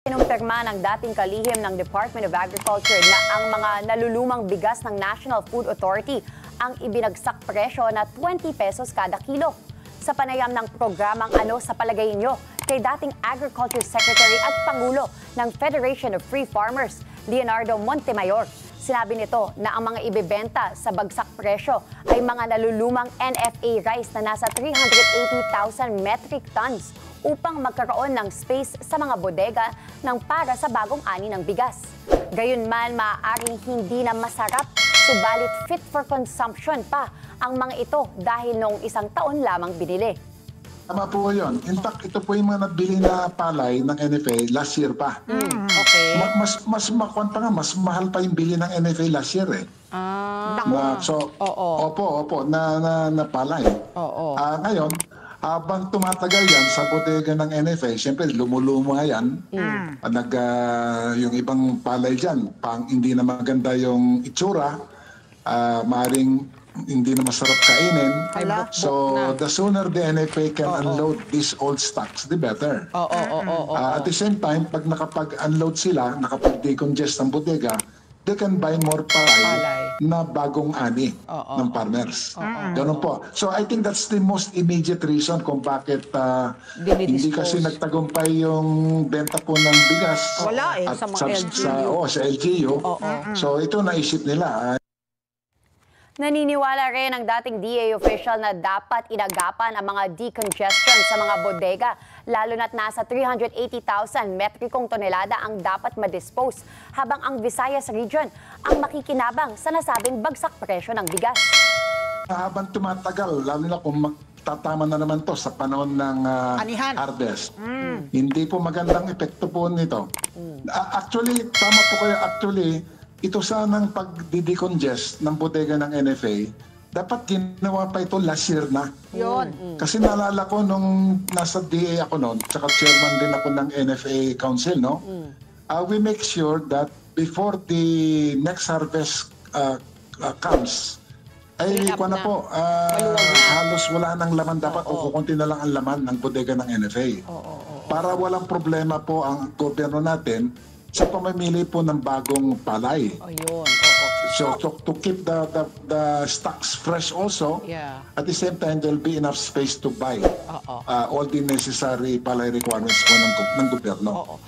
Kinumpirma ng dating kalihim ng Department of Agriculture na ang mga nalulumang bigas ng National Food Authority ang ibinagsak presyo na 20 pesos kada kilo. Sa panayam ng programang Ano sa Palagay Nyo kay dating Agriculture Secretary at Pangulo ng Federation of Free Farmers, Leonardo Montemayor, sinabi nito na ang mga ibebenta sa bagsak presyo ay mga nalulumang NFA rice na nasa 380,000 metric tons upang magkaroon ng space sa mga bodega ng para sa bagong ani ng bigas. Gayunman, maaaring hindi na masarap, subalit fit for consumption pa ang mga ito dahil noong isang taon lamang binili. Tama po yun. In fact, ito po yung mga nabili na palay ng NFA last year pa. Okay. Mas mahal pa yung bili ng NFA last year eh. Opo, na palay. Ngayon, habang tumatagal yan sa bodega ng NFA, siyempre lumuluma yan. Yung ibang palay dyan, hindi na maganda yung itsura, maaaring hindi na masarap kainin. So, the sooner the NFA can unload these old stocks, the better. At the same time, pag nakapag-unload sila, nakapag-decongest ang bodega, they can buy more palay na bagong ani ng farmers. Ganun po. So I think that's the most immediate reason kung bakit hindi kasi nagtagumpay yung benta po ng bigas. Wala at sa mga LGU. sa LGU. So ito naisip nila. Naniniwala rin ang dating DA official na dapat inagapan ang mga decongestion sa mga bodega, lalo na't nasa 380,000 metrikong tonelada ang dapat ma-dispose, habang ang Visayas region ang makikinabang sa nasabing bagsak presyo ng bigas. Habang tumatagal, lalo na kung magtatama na naman to sa panahon ng harvest, hindi po magandang epekto po nito. Actually, tama po kayo, ito sanang pag-decongest ng bodega ng NFA, dapat ginawa pa ito last year na. Yun. Kasi naalala ko nung nasa DA ako noon, tsaka chairman din ako ng NFA Council, no? We make sure that before the next harvest comes, ay halos wala nang laman dapat o kukunti na lang ang laman ng bodega ng NFA. Para walang problema po ang gobyerno natin sa pamimili po ng bagong palay. So to keep the stocks fresh also, at the same time there'll be enough space to buy all the necessary palay requirements po ng gobyerno.